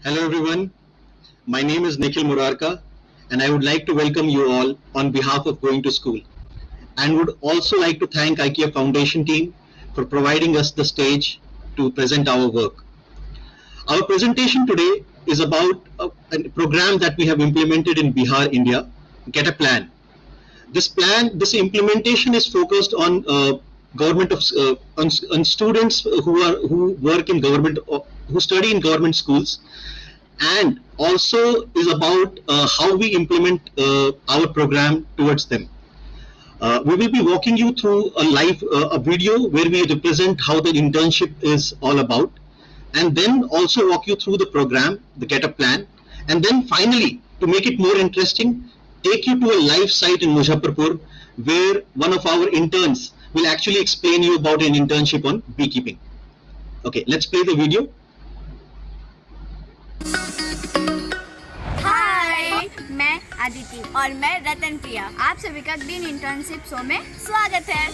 Hello everyone, my name is Nikhil Murarka and I would like to welcome you all on behalf of Going to School and would also like to thank IKEA Foundation team for providing us the stage to present our work. Our presentation today is about a program that we have implemented in Bihar, India, Get a Plan. This implementation is focused on on students who work in government, who study in government schools, and also is about how we implement our program towards them. We will be walking you through a video where we represent how the internship is all about, and then also walk you through the program, the Get a Plan, and then finally, to make it more interesting, take you to a live site in Muzaffarpur where one of our interns will actually explain you about an internship on beekeeping. Okay, let's play the video. हाय, मैं अदिति और मैं रतन प्रिया। आप सभी का green internship show में स्वागत है।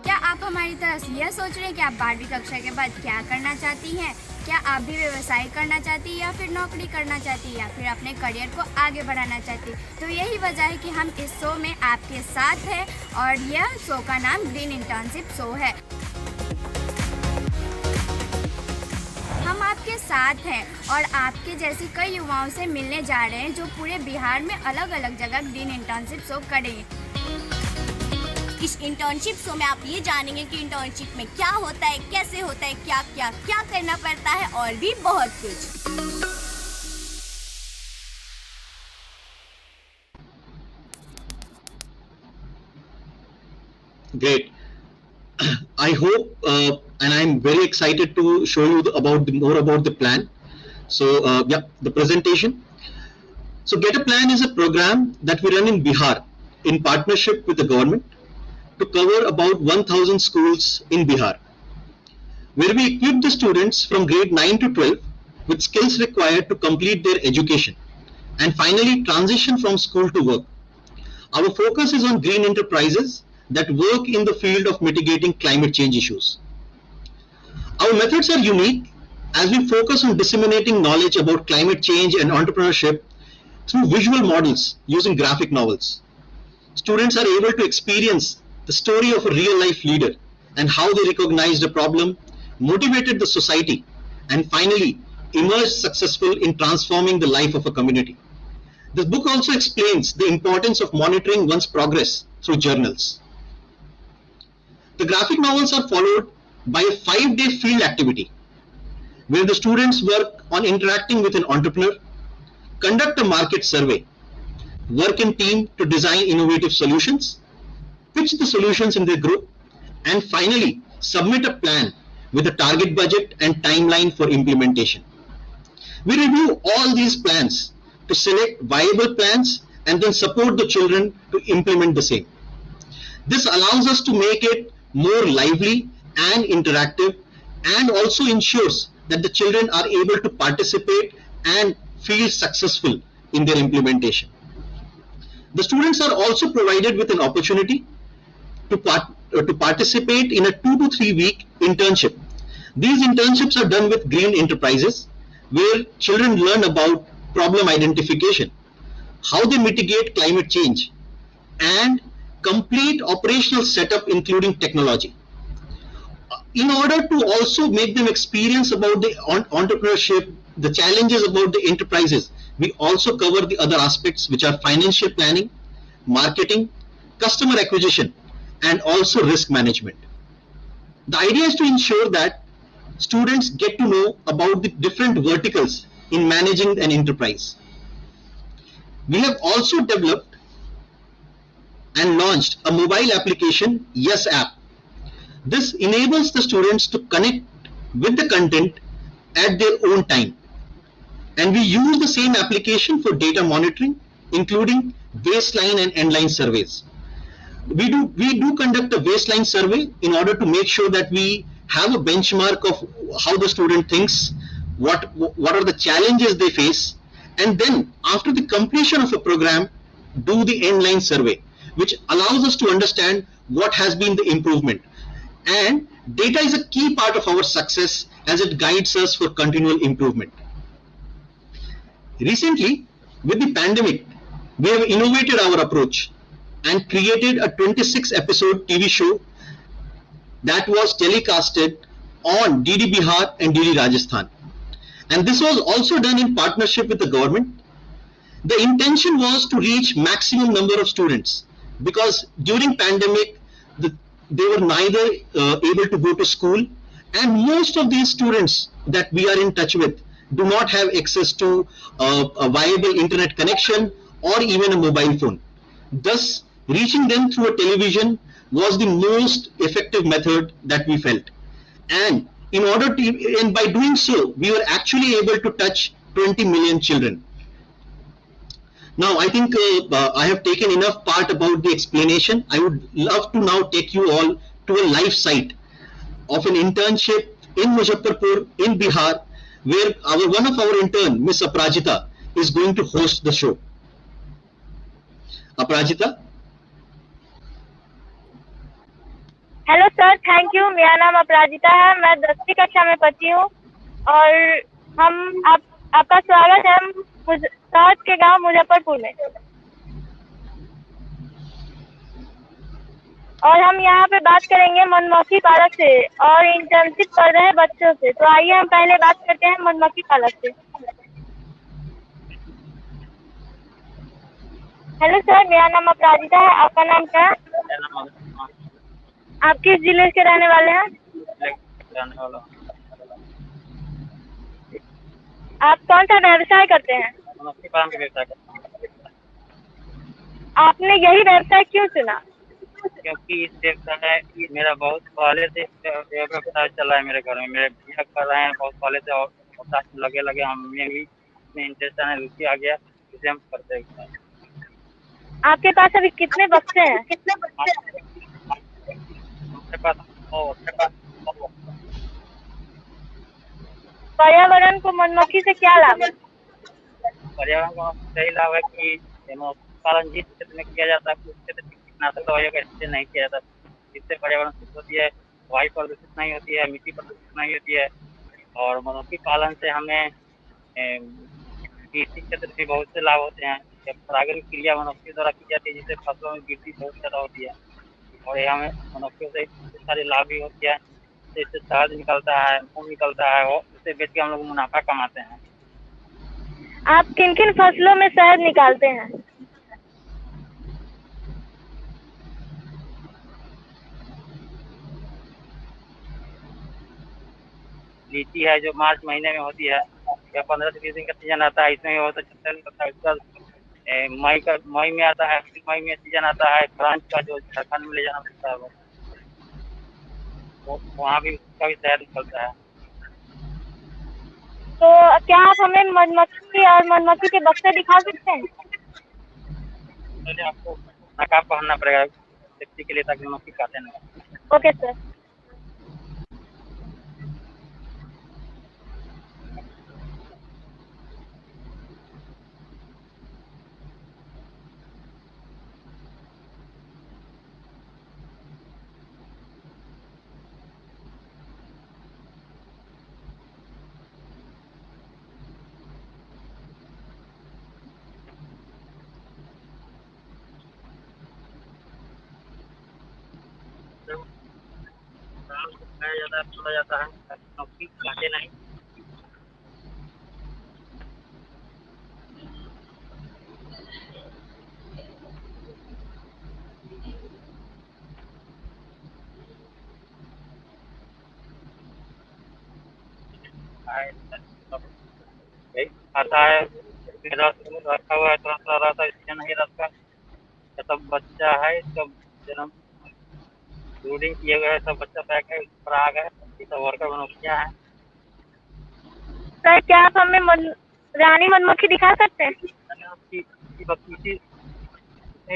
क्या आप हमारी तरह यह सोच रहे हैं कि आप 12वीं कक्षा के बाद क्या करना चाहती हैं? क्या आप भी व्यवसाय करना चाहती हैं या फिर नौकरी करना चाहती हैं या फिर अपने करियर को आगे बढ़ाना चाहती हैं? तो यही वजह है कि हम इस शो में आपके साथ हैं और यह शो का नाम ग्रीन इंटर्नशिप शो है। हम आपके साथ हैं और आपके जैसे कई युवाओं से मिलने जा रहे हैं जो पूरे बिहार में अलग अलग जगह ग्रीन इंटर्नशिप शो करेंगे। इस इंटर्नशिप शो में आप ये जानेंगे कि इंटर्नशिप में क्या होता है, कैसे होता है, क्या क्या क्या करना पड़ता है और भी बहुत कुछ। Great. I hope and I'm very excited to show you more about the plan. So the presentation. So Get a Plan is a program that we run in Bihar in partnership with the government to cover about 1,000 schools in Bihar, where we equip the students from grade 9 to 12 with skills required to complete their education and finally transition from school to work. Our focus is on green enterprises that work in the field of mitigating climate change issues. Our methods are unique as we focus on disseminating knowledge about climate change and entrepreneurship through visual models using graphic novels. Students are able to experience the story of a real-life leader and how they recognized a problem, motivated the society, and finally emerged successful in transforming the life of a community. This book also explains the importance of monitoring one's progress through journals. The graphic novels are followed by a 5-day field activity where the students work on interacting with an entrepreneur, conduct a market survey, work in team to design innovative solutions, pitch the solutions in their group, and finally submit a plan with a target budget and timeline for implementation. We review all these plans to select viable plans and then support the children to implement the same. This allows us to make it more lively and interactive and also ensures that the children are able to participate and feel successful in their implementation. The students are also provided with an opportunity to participate in a 2 to 3 week internship. These internships are done with green enterprises where children learn about problem identification, how they mitigate climate change, and complete operational setup including technology. In order to also make them experience about the entrepreneurship, the challenges about the enterprises, we also cover the other aspects which are financial planning, marketing, customer acquisition, and also risk management. The idea is to ensure that students get to know about the different verticals in managing an enterprise. We have also developed and launched a mobile application, Yes App. This enables the students to connect with the content at their own time. And we use the same application for data monitoring, including baseline and endline surveys. We do conduct a baseline survey in order to make sure that we have a benchmark of how the student thinks, what are the challenges they face, and then after the completion of a program, do the endline survey, which allows us to understand what has been the improvement. And data is a key part of our success as it guides us for continual improvement. Recently, with the pandemic, we have innovated our approach and created a 26 episode TV show that was telecasted on DD Bihar and DD Rajasthan. And this was also done in partnership with the government. The intention was to reach maximum number of students because during pandemic they were neither able to go to school, and most of these students that we are in touch with do not have access to a viable internet connection or even a mobile phone. Thus, reaching them through a television was the most effective method that we felt. And by doing so, we were actually able to touch 20 million children. Now, I think I have taken enough part about the explanation. I would love to now take you all to a live site of an internship in Muzaffarpur in Bihar, where one of our intern, Miss Aprajita, is going to host the show. Aprajita? Hello sir, thank you. मेरा नाम अपराजिता है, मैं 10वीं कक्षा में पढ़ती हूँ और आपका स्वागत है शहर के गांव मुजफ्फरपुर में। और हम यहाँ पे बात करेंगे मधुमक्खी पालक से और इंटर्नशिप कर रहे बच्चों से। तो आइए हम पहले बात करते हैं मधुमक्खी पालक से। हेलो सर, मेरा नाम अपराजिता है, आपका नाम क्या है? आप किस जिले के रहने वाले हैं? आप कौन सा व्यवसाय करते हैं? आपने यही व्यवसाय क्यों चुना? क्योंकि इस व्यवसाय मेरा बहुत पहले से व्यवसाय चला है मेरे घर में। मेरे भैया कर रहे हैं बहुत पहले से और लगे हमें भी इंटरेस्ट आने रुचि आ गया, इसे हम करते हैं। आपके पास अभी कितने बच्चे हैं? पर्यावरण को मधुमक्खी से क्या लाभ है? पर्यावरण को सही लाभ है कि पालन जिस क्षेत्र में किया जाता है उस क्षेत्र में कीटनाशक दवाइयों का इस्तेमाल नहीं किया जाता, जिससे पर्यावरण शुद्ध होती है, वायु प्रदूषित नहीं होती है, मिट्टी प्रदूषित नहीं होती है। और मधुमक्खी पालन से हमें कृषि क्षेत्र में बहुत से लाभ होते हैं। जब परागण क्रिया मधुमक्खी द्वारा की जाती है जिससे फसलों में वृद्धि बहुत ज़्यादा होती है और ये हमें मनुष्यों से सारे लाभ भी होते हैं। इससे शहद निकलता है, ऊन निकलता है, और उसे बेच के हम लोग मुनाफा कमाते हैं। आप किन किन फसलों में शहद निकालते हैं? लीची है जो मार्च महीने में होती है, या 15 से 20 दिन का सीजन आता है, इसमें बहुत अच्छा होता है। उसका मई में आता है, मई में सीजन आता है। फ्रांस का जो झारखंड में ले जाना पड़ता है वो वहाँ भी उसका भी शहद निकलता है। तो क्या आप हमें मधुमक्खी और मधुमक्खी के बक्से दिखा सकते हैं? पहले आपको नकाब पहनना पड़ेगा सेफ्टी के लिए ताकि मधुमक्खी काटे नहीं। Okay sir. छोड़ा जाता है मधुमक्खी काटे नहीं। आता है रखा हुआ है, थोड़ा थोड़ा रहता है, इसलिए नहीं रखा। सब बच्चा है, सब जन्म ब्रूडिंग किए गए, सब बच्चा पैक है, पर आ गए। ये सब वर्कर मधुमक्खियाँ हैं। सर, क्या आप हमें रानी मधुमक्खी दिखा सकते हैं? बच्ची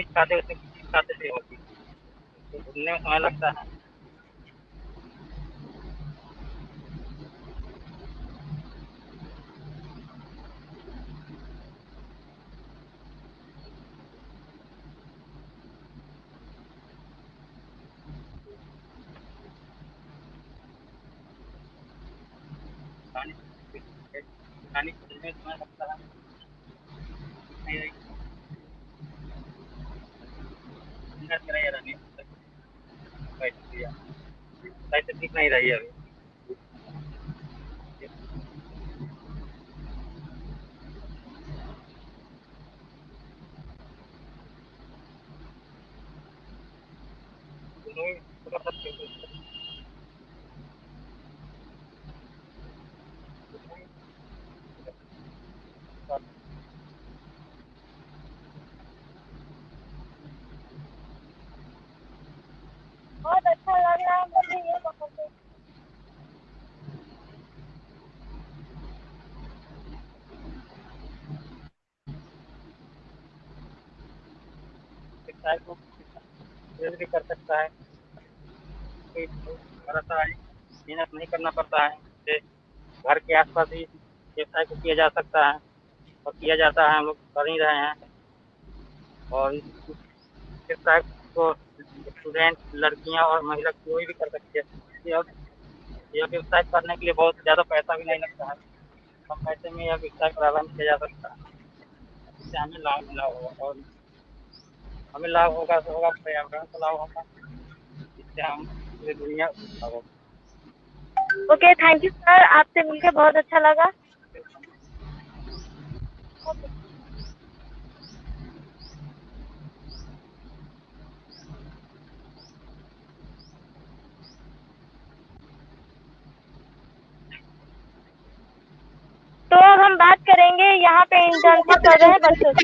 खाते से होती है, तो घूमने में समय लगता है। कहानी कहानी में समय लगता है नहीं रही संघर्ष कर रही है रानी वैसे ठीक नहीं रही है अभी दोनों ही थोड़ा सा बहुत अच्छा लग रहा है मुझे ये बहुत। शिक्षा को प्रेरित भी कर सकता है कोई थोड़ा सा मेहनत नहीं करना पड़ता है जैसे घर के आसपास ही व्यवसाय को किया जा सकता है और किया जाता है हम लोग कर ही रहे हैं और इस व्यवसाय को स्टूडेंट लड़कियां और महिला कोई भी कर सकती है यह व्यवसाय करने के लिए बहुत ज़्यादा पैसा भी नहीं लगता है कम पैसे में यह व्यवसाय प्रारंभ किया जा सकता है इससे हमें लाभ मिला होगा और हमें लाभ होगा तो होगा पर्यावरण को लाभ होगा इससे हम पूरी दुनिया लाभ होगा ओके, थैंक यू सर, आपसे मिलकर बहुत अच्छा लगा। तो अब हम बात करेंगे यहाँ पे इंटर्नशिप कर रहे हैं बच्चों से।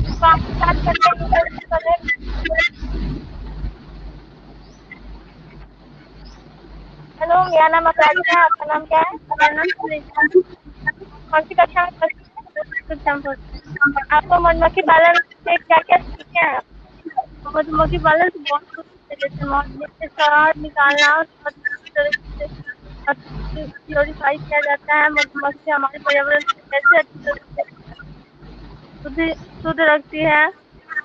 तो आप बात करते हैं इंटर्नशिप कर रहे हैं। हेलो, मेरा नाम अपराजिता है, आपका नाम क्या है? मेरा नाम सुनीता। कौन सी कक्षा में? आपको मधुमक्खी पालन से क्या क्या सीखे हैं? मधुमक्खी पालन से बहुत कुछ सीखे, जैसे मधुमक्खी से शहद निकालना, प्योरीफाई किया जाता है। मधुमक्खी हमारे पर्यावरण को कैसे अच्छी तरह से शुद्ध रखती है,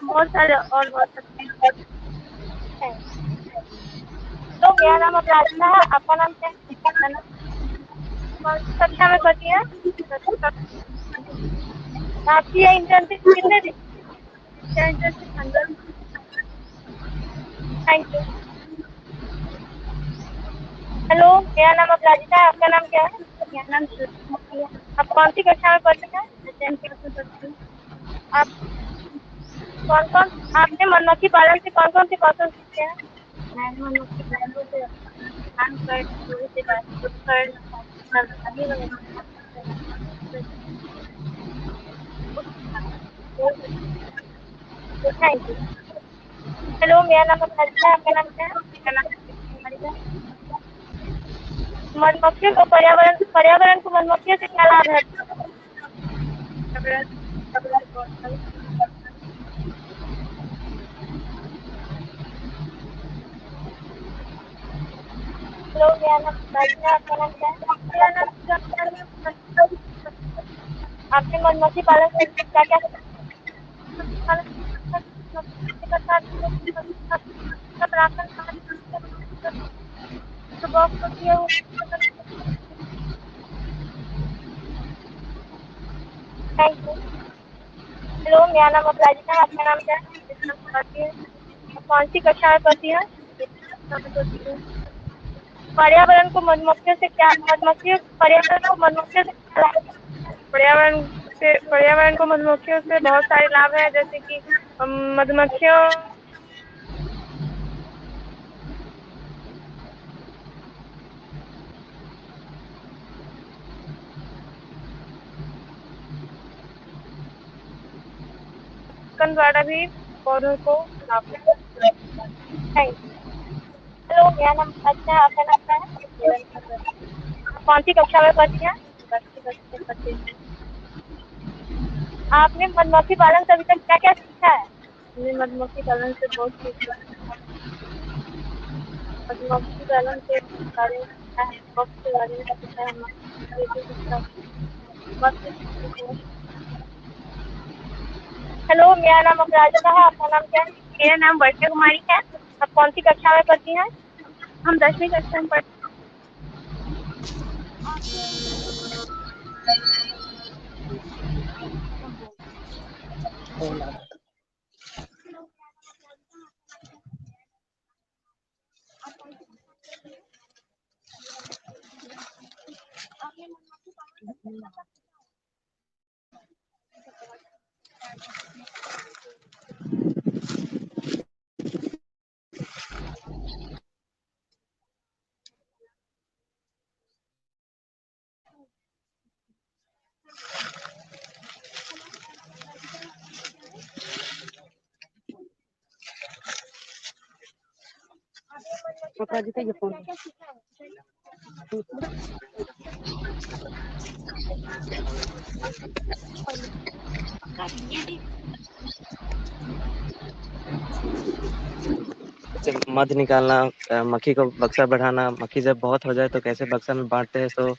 बहुत सारे और बहुत सारे। तो मेरा नाम अपराजिता है, आपका नाम क्या है? कौन सी कक्षा में पढ़ती हैं? आपकी ये इंटर्नशिप कितने दिन? Thank you. हेलो, मेरा नाम अपराजिता है, आपका नाम क्या है? मेरा नाम सुनीता। आप कौन सी कक्षा में पढ़ती हैं? आप आपने मधुमक्खी पालन से कौन कौन से कौशल सीखे हैं? मैंने मधुमक्खी पालन से थैंक यू। हेलो, मेरा नाम अपराजिता है, आपका नाम क्या है? मेरा नाम मधुमक्खियों को पर्यावरण को मधुमक्खियों से क्या लाभ है? हेलो, मेरा नाम अपराजिता है, आपका नाम क्या है? मेरा नाम आपने मधुमक्खी पालन से क्या क्या थैंक यू। हेलो, मेरा नाम अपराजिता है, आपका नाम क्या है? कौन सी कक्षा में पढ़ती है? पर्यावरण को मधुमक्खियों से क्या पर्यावरण को मधुमक्खियों से बहुत सारे लाभ हैं, जैसे कि मधुमक्खियों द्वारा भी पौधों को लाभ मिलता है। Thank you. हेलो, मेरा नाम अच्छा है, आपका नाम क्या है? कौन सी कक्षा में पढ़ती हैं? आपने मधुमक्खी पालन से अभी तक क्या क्या सीखा है? हमने मधुमक्खी पालन से बहुत सीखा है। मधुमक्खी पालन के बारे में सीखा है, वक्त के बारे में सीखा है, हेलो, मेरा नाम अपराजिता है, आपका नाम क्या है? मेरा नाम वर्षा कुमारी है। आप कौन सी कक्षा में पढ़ती हैं? हम 10वीं कक्षा में पढ़ते हैं। जैसे मध निकालना, मक्खी को बक्सा बढ़ाना, मक्खी जब बहुत हो जाए तो कैसे बक्सा में बांटते हैं, तो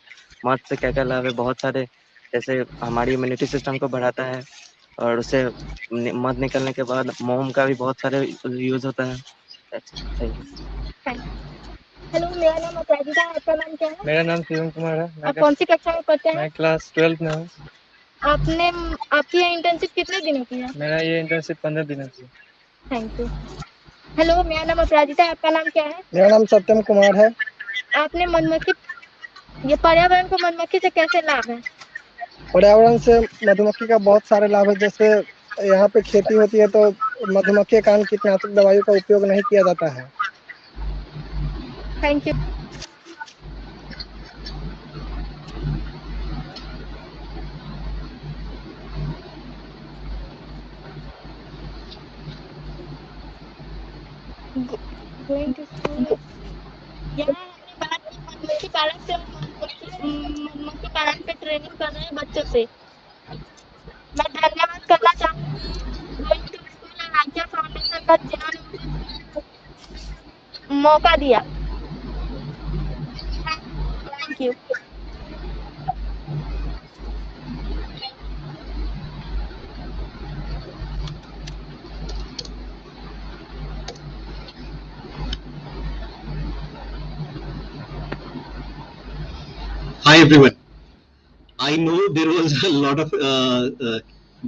मध से क्या क्या लाभ है, बहुत सारे, जैसे हमारी इम्यूनिटी सिस्टम को बढ़ाता है, और उससे मध निकलने के बाद मोम का भी बहुत सारे यूज होता है। हेलो, मेरा नाम अपराजिता है। आपका नाम क्या है? मेरा नाम शिवम कुमार है। आप कौन सी कक्षा में पढ़ते हैं? मैं क्लास 12 में हूँ। आपकी ये इंटर्नशिप कितने दिनों की है? मेरा ये इंटर्नशिप 15 दिनों की है। Thank you. हेलो, मेरा नाम अपराजिता है। आपका नाम क्या है? मेरा नाम सत्यम कुमार है। आपने ये पर्यावरण को मधुमक्खी से कैसे लाभ है? पर्यावरण से मधुमक्खी का बहुत सारे लाभ है। जैसे यहाँ पे खेती होती है तो मधुमक्खी के कारण कीटनाशक दवाइयों का उपयोग नहीं किया जाता है। Thank you. Going to school. यहाँ हमने बात की मधुमक्खी पालन पे ट्रेनिंग कर रहे हैं बच्चों से। मैं धन्यवाद करना चाहूँगी गोइंग टू स्कूल और आज्ञा फाउंडेशन का, जिन्होंने मुझे मौका दिया। Thank you. Hi everyone. I know there was a lot of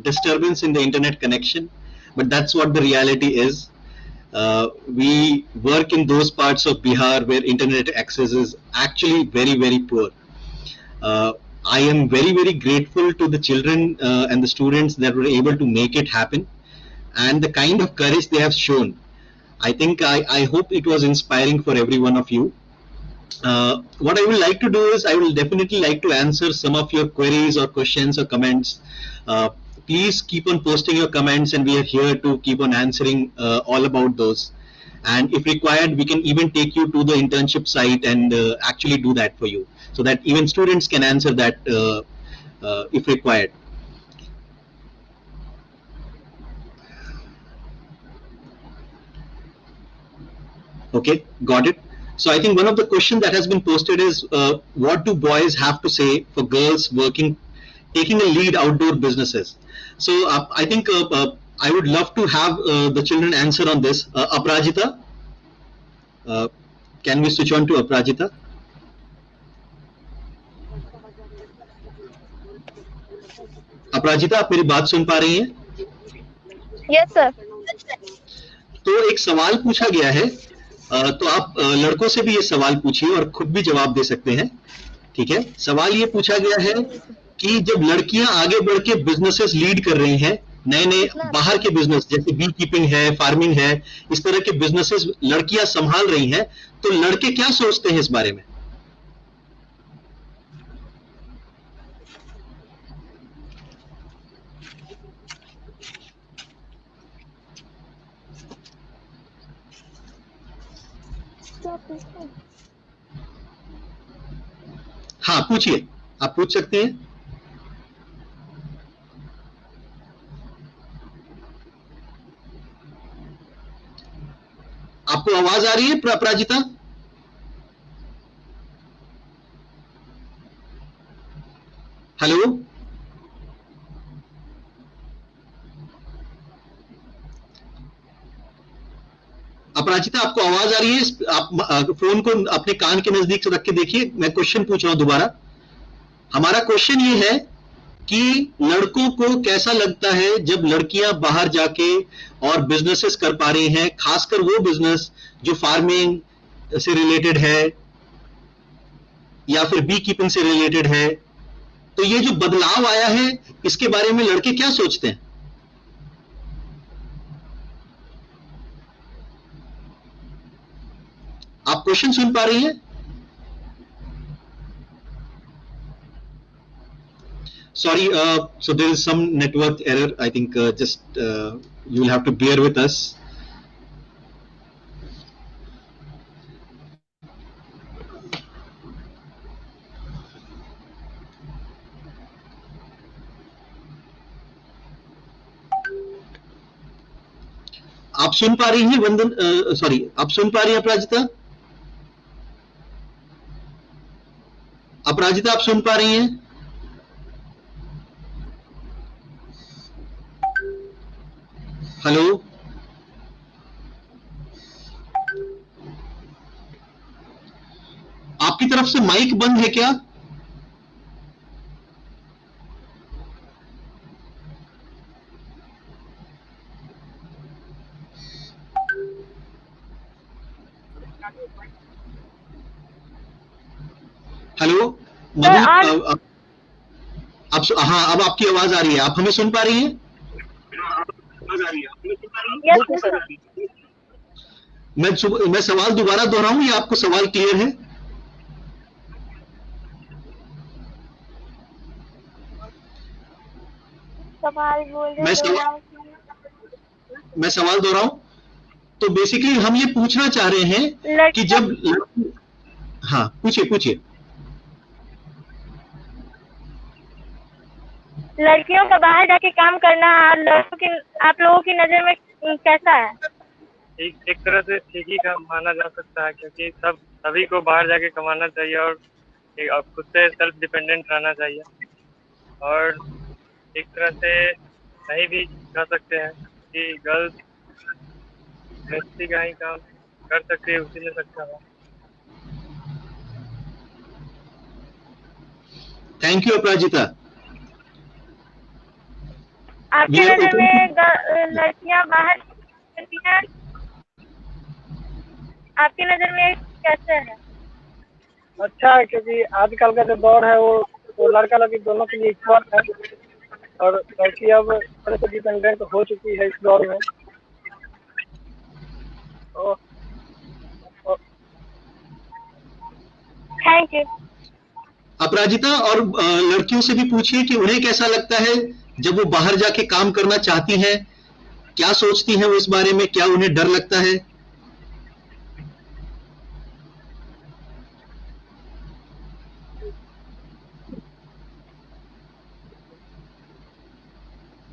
disturbance in the internet connection, but that's what the reality is. We work in those parts of Bihar where internet access is actually very, very poor. I am very, very grateful to the children and the students that were able to make it happen, and the kind of courage they have shown. I hope it was inspiring for every one of you. What I would like to do is I will definitely like to answer some of your queries or questions or comments. Please keep on posting your comments, and we are here to keep on answering all about those. And if required, we can even take you to the internship site and actually do that for you, so that even students can answer that if required. Okay, got it. So I think one of the questions that has been posted is what do boys have to say for girls taking a lead outdoor businesses? So I think I would love to have the children answer on this. Aparajita, can we switch on to Aparajita? अपराजिता, आप मेरी बात सुन पा रही हैं? Yes sir. तो एक सवाल पूछा गया है, तो आप लड़कों से भी ये सवाल पूछिए और खुद भी जवाब दे सकते हैं। ठीक है, सवाल ये पूछा गया है कि जब लड़कियां आगे बढ़ के बिजनेसेस लीड कर रही हैं, नए नए बाहर के बिजनेस जैसे बी कीपिंग है, फार्मिंग है, इस तरह के बिजनेसेस लड़कियां संभाल रही हैं, तो लड़के क्या सोचते हैं इस बारे में? हाँ पूछिए, आप पूछ सकते हैं। आपको आवाज आ रही है अपराजिता? हेलो, अपराजिता आपको आवाज आ रही है? आप फोन को अपने कान के नजदीक से रख के देखिए, मैं क्वेश्चन पूछ रहा हूं दोबारा। हमारा क्वेश्चन ये है कि लड़कों को कैसा लगता है जब लड़कियां बाहर जाके और बिजनेसेस कर पा रही हैं, खासकर वो बिजनेस जो फार्मिंग से रिलेटेड है या फिर बी कीपिंग से रिलेटेड है। तो ये जो बदलाव आया है इसके बारे में लड़के क्या सोचते हैं? आप क्वेश्चन सुन पा रही हैं? Sorry, so there is some network error. I think just you will have to bear with us. आप सुन पा रही हैं वंदन? सॉरी, आप सुन पा रही हैं अपराजिता? अपराजिता, आप सुन पा रही हैं? हेलो, आपकी तरफ से माइक बंद है क्या? हेलो मधु, अब हाँ, अब आपकी आवाज आ रही है। आप हमें सुन पा रही हैं? मैं सवाल दोबारा दोहराऊं या आपको सवाल क्लियर है? मैं सवाल दोहराऊं तो बेसिकली हम ये पूछना चाह रहे हैं कि जब हाँ, पूछिए। लड़कियों का बाहर जाके काम करना आप लोगों की नजर में कैसा है? एक तरह से ठीक ही का माना जा सकता है, क्योंकि सभी को बाहर जाके कमाना चाहिए और खुद से सेल्फ डिपेंडेंट रहना चाहिए। और एक तरह से नहीं भी कह सकते हैं कि गर्ल्स मिस्त्री का ही काम कर सकती है, उसी में सकता है। थैंक यू अपराजिता। आपकी नजर में लड़कियां बाहर करती हैं, आपकी नजर में कैसे है? अच्छा है, क्योंकि आजकल का जो दौर है वो लड़का लड़की दोनों के लिए इक्वल है और लड़की अब थोड़े से डिपेंडेंट हो चुकी है इस दौर में। Thank you. अपराजिता, और लड़कियों से भी पूछिए कि उन्हें कैसा लगता है जब वो बाहर जाके काम करना चाहती हैं, क्या सोचती हैं वो इस बारे में, क्या उन्हें डर लगता है?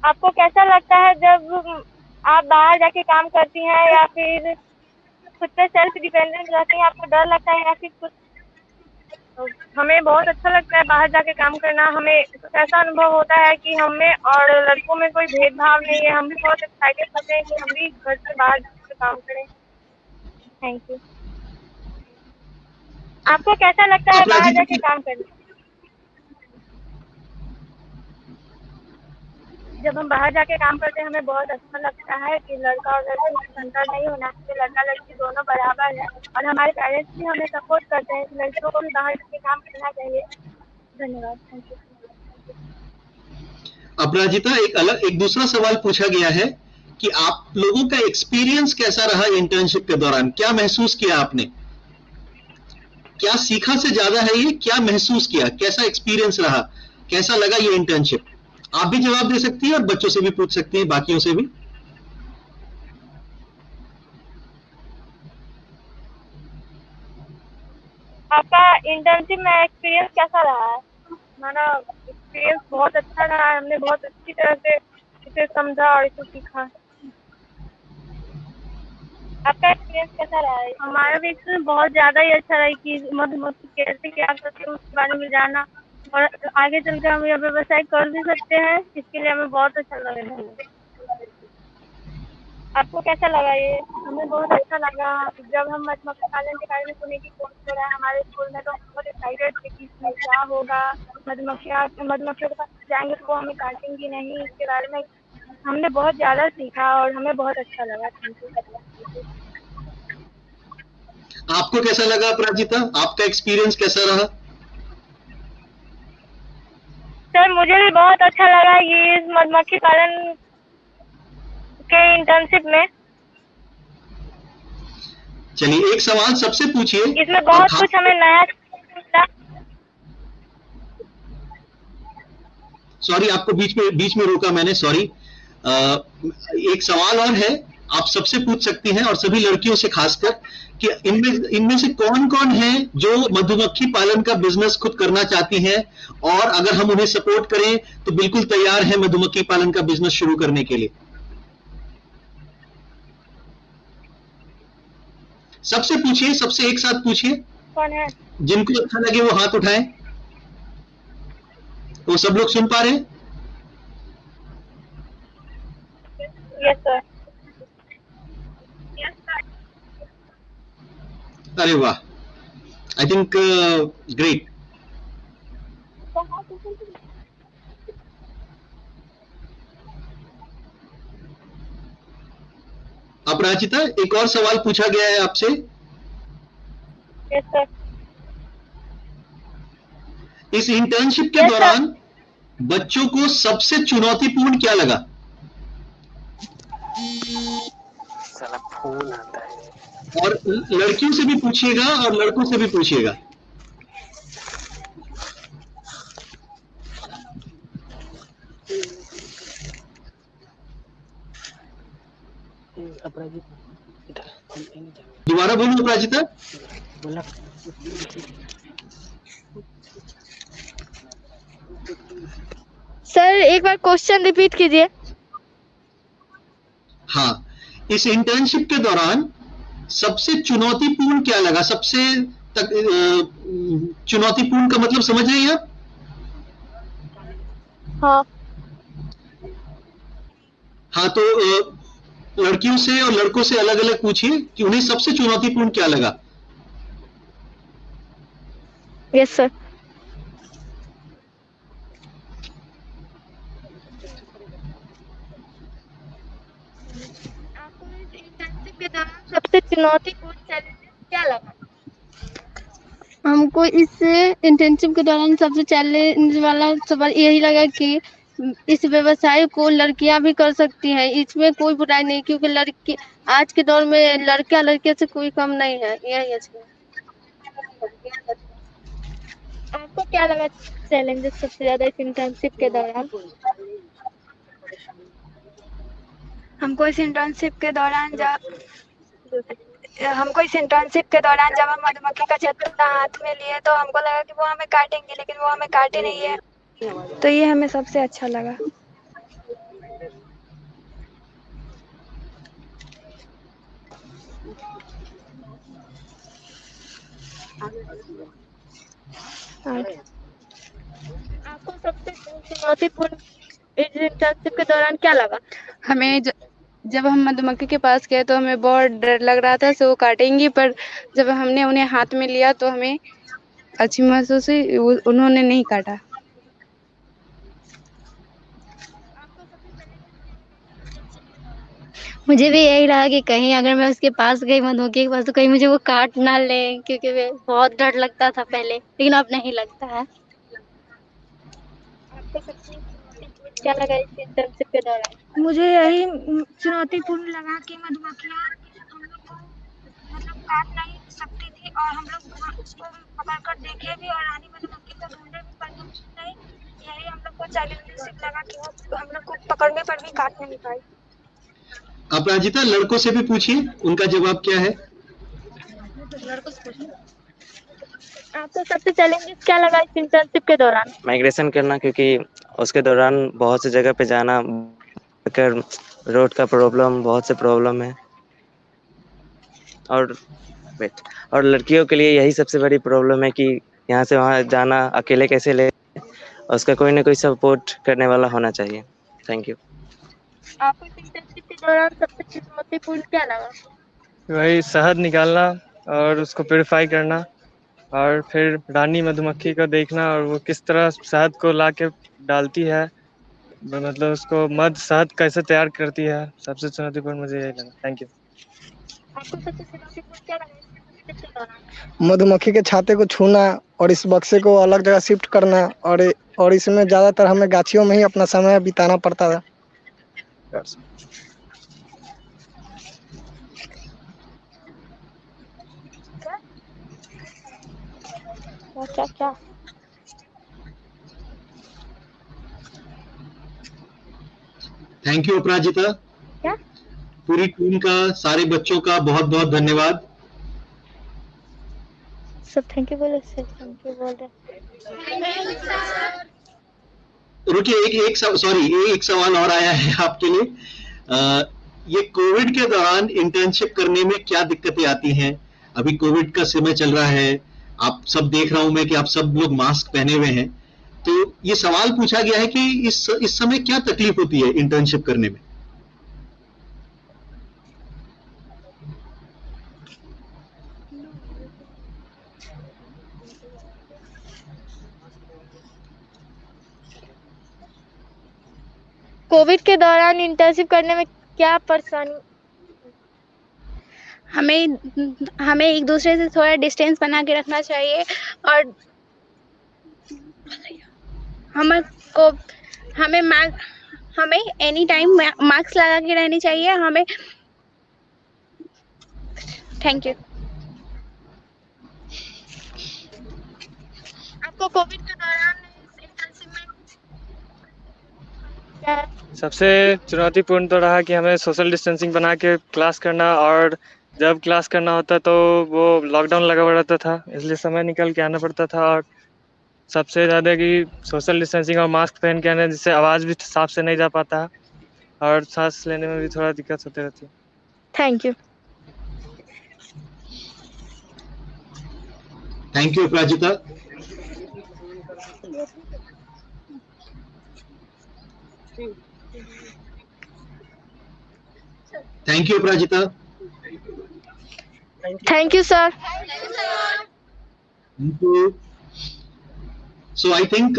आपको कैसा लगता है जब आप बाहर जाके काम करती हैं या फिर खुद पे सेल्फ डिपेंडेंट रहती हैं? आपको डर लगता है या फिर कुछ? हमें बहुत अच्छा लगता है बाहर जाके काम करना। हमें ऐसा अनुभव होता है कि हमें और लड़कों में कोई भेदभाव नहीं है। हम भी बहुत एक्साइटेड होते हैं कि हम भी घर से बाहर जाके काम करें। Thank you. आपको कैसा लगता है बाहर जाके काम करना? जब हम बाहर जाके काम करते हैं हमें बहुत अच्छा लगता है कि लड़का और लड़की में अंतर नहीं होना चाहिए, लड़का लड़की दोनों बराबर है। और हमारे पेरेंट्स भी हमें सपोर्ट करते हैं कि लड़कियों को भी बाहर जाके काम करना चाहिए। धन्यवाद। Thank you. अपराजिता, एक दूसरा सवाल पूछा गया है कि आप लोगों का एक्सपीरियंस कैसा रहा इंटर्नशिप के दौरान? क्या महसूस किया आपने? क्या सीखा से ज्यादा है ये? क्या महसूस किया? कैसा एक्सपीरियंस रहा? कैसा लगा ये इंटर्नशिप? आप भी जवाब दे सकती हैं और बच्चों से भी पूछ सकती हैं, बाकियों से भी। आपका इंटर्नशिप में एक्सपीरियंस कैसा रहा है? हमारा एक्सपीरियंस बहुत अच्छा रहा है। हमने बहुत अच्छी तरह से इसे समझा और इसे सीखा। आपका एक्सपीरियंस कैसा रहा है? हमारा भी एक्सपीरियंस बहुत ज्यादा ही अच्छा रहा कि मधुमक्खी कैसे क्या करते हैं उसके बारे में जाना, और आगे चलकर हम यह व्यवसाय कर भी सकते हैं। इसके लिए हमें बहुत अच्छा लग रहा है। आपको कैसा लगा ये? हमें बहुत अच्छा लगा जब हम मधुमक्खी पालन के बारे में सुने की कोर्स हो रहा है हमारे स्कूल में, तो हम बहुत एक्साइटेड थे कि इसमें क्या होगा। मधुमक्खियों के पास जाएंगे तो वो हमें काटेंगी नहीं, इसके बारे में हमने बहुत ज़्यादा सीखा और हमें बहुत अच्छा लगा। Thank you. आपको कैसा लगा अपराजिता? आपका एक्सपीरियंस कैसा रहा? सर मुझे भी बहुत अच्छा लगा ये इस मधुमक्खी पालन के इंटर्नशिप में। चलिए एक सवाल सबसे पूछिए। इसमें बहुत कुछ हमें नया मिला। सॉरी, आपको बीच में रोका मैंने, सॉरी। एक सवाल और है, आप सबसे पूछ सकती हैं और सभी लड़कियों से खासकर कि इनमें से कौन है जो मधुमक्खी पालन का बिजनेस खुद करना चाहती हैं और अगर हम उन्हें सपोर्ट करें तो बिल्कुल तैयार है मधुमक्खी पालन का बिजनेस शुरू करने के लिए। सबसे पूछिए, सबसे एक साथ पूछिए। कौन है? जिनको अच्छा लगे वो हाथ उठाएं। वो सब लोग सुन पा रहे हैं? Yes sir. अरे वाह, आई थिंक ग्रेट। अपराजिता, एक और सवाल पूछा गया है आपसे। Yes sir. इस इंटर्नशिप के दौरान बच्चों को सबसे चुनौतीपूर्ण क्या लगा? साला फोन आता है। और लड़कियों से भी पूछिएगा और लड़कों से भी पूछिएगा। दोबारा बोलूं अपराजिता? बोला। सर एक बार क्वेश्चन रिपीट कीजिए। हाँ, इस इंटर्नशिप के दौरान सबसे चुनौतीपूर्ण क्या लगा? सबसे चुनौतीपूर्ण का मतलब समझ रही हैं आप? हाँ। हाँ, तो लड़कियों से और लड़कों से अलग अलग पूछिए कि उन्हें सबसे चुनौतीपूर्ण क्या लगा। Yes sir. आपको इस इंटर्नशिप के दौरान सबसे चुनौतीपूर्ण चैलेंजेस क्या लगा? हमको इस इंटर्नशिप के दौरान सबसे चैलेंज वाला सवाल यही लगा कि इस व्यवसाय को लड़कियां भी कर सकती हैं, इसमें कोई बुराई नहीं, क्योंकि लड़की आज के दौर में लड़कियां लड़कियों से कोई कम नहीं है। यही है। आपको क्या लगा चैलेंजेस सबसे ज्यादा इस इंटर्नशिप के दौरान? हमको इस इंटर्नशिप के दौरान जब हम मधुमक्खी का छत्ता हाथ में लिए तो हमको लगा कि वो हमें काटेंगे, लेकिन वो हमें काटे नहीं है, तो ये हमें सबसे अच्छा लगा। आपको सबसे चुनौतीपूर्ण इस इंटर्नशिप के दौरान क्या लगा? हमें जब हम मधुमक्खी के पास गए तो हमें बहुत डर लग रहा था, सो वो काटेंगी, पर जब हमने उन्हें हाथ में लिया तो हमें अच्छी महसूस हुई, उन्होंने नहीं काटा। मुझे भी यही लगा कि कहीं अगर मैं उसके पास गई मधुमक्खी के पास तो कहीं मुझे वो काट ना ले, क्योंकि बहुत डर लगता था पहले, लेकिन अब नहीं लगता है। आपको सबसे क्या लगा इस इंटर्नशिप के दौरान? मुझे यही चुनौतीपूर्ण लगा कि मधुमक्खियाँ हम लोग को मतलब काट नहीं सकती थी और हम लोग उसको पकड़ कर देखे भी और रानी मधुमक्खी को ढूंढे भी पर नहीं। यही हम लोग को चैलेंजेस लगा कि वो हम लोग को पकड़ने पर भी काट नहीं पाई। अपराजिता, लड़कों से भी पूछिए, उनका जवाब क्या है? आपको सबसे चैलेंजेस क्या लगा इस इंटर्नशिप के दौरान? माइग्रेशन करना, क्योंकि उसके दौरान बहुत सी जगह पे जाना, रोड का प्रॉब्लम, बहुत से प्रॉब्लम है, और लड़कियों के लिए यही सबसे बड़ी प्रॉब्लम है कि यहाँ से वहाँ जाना अकेले कैसे ले, उसका कोई ना कोई सपोर्ट करने वाला होना चाहिए। Thank you. आपको इस इंटर्नशिप के दौरान सबसे चुनौतीपूर्ण क्या लगा? वही शहद निकालना और उसको प्योरीफाई करना, और फिर रानी मधुमक्खी को देखना और वो किस तरह शहद को ला के डालती है, मतलब उसको मध शहद कैसे तैयार करती है। सबसे चुनौतीपूर्ण मुझे यही लगा। Thank you. आपको सबसे चुनौतीपूर्ण क्या लगा इस इंटर्नशिप के दौरान? मधुमक्खी के छाते को छूना और इस बक्से को अलग जगह शिफ्ट करना, और इसमें ज़्यादातर हमें गाछियों में ही अपना समय बिताना पड़ता था। क्या? थैंक यू अपराजिता। क्या? पूरी टीम का, सारे बच्चों का बहुत बहुत धन्यवाद। सब थैंक यू बोले, सर थैंक यू बोल रहे। रुकिए, एक सवाल और आया है आपके लिए। ये कोविड के दौरान इंटर्नशिप करने में क्या दिक्कतें आती हैं? अभी कोविड का समय चल रहा है, आप सब देख रहा हूं मैं कि आप सब लोग मास्क पहने हुए हैं, तो ये सवाल पूछा गया है कि इस समय क्या तकलीफ होती है इंटर्नशिप करने में? कोविड के दौरान इंटर्नशिप करने में क्या परेशानी? हमें एक दूसरे से थोड़ा डिस्टेंस बना के रखना चाहिए और हमें एनी टाइम मास्क लगा के रहनी चाहिए हमें। Thank you. आपको कोविड के दौरान इंटर्नशिप में क्या? सबसे चुनौतीपूर्ण तो रहा कि हमें सोशल डिस्टेंसिंग बना के क्लास करना, और जब क्लास करना होता तो वो लॉकडाउन लगा हुआ रहता था, इसलिए समय निकल के आना पड़ता था। और सबसे ज़्यादा कि सोशल डिस्टेंसिंग और मास्क पहन के आना, जिससे आवाज़ भी साफ से नहीं जा पाता है और सांस लेने में भी थोड़ा दिक्कत होती रहती है। Thank you. Thank you Aparajita. Thank you Aparajita. Thank you sir. Thank you. So I think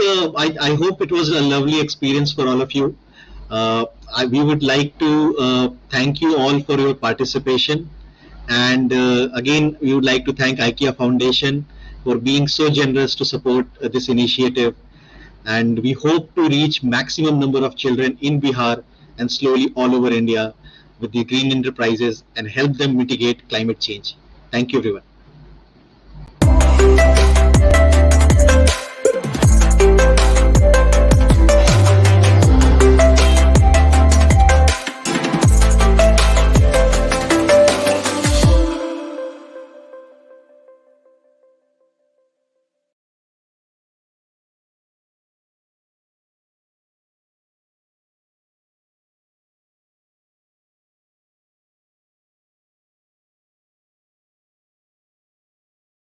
I hope it was a lovely experience for all of you. We would like to thank you all for your participation, and again we would like to thank IKEA Foundation for being so generous to support this initiative, and we hope to reach maximum number of children in Bihar and slowly all over India with the green enterprises and help them mitigate climate change. Thank you everyone.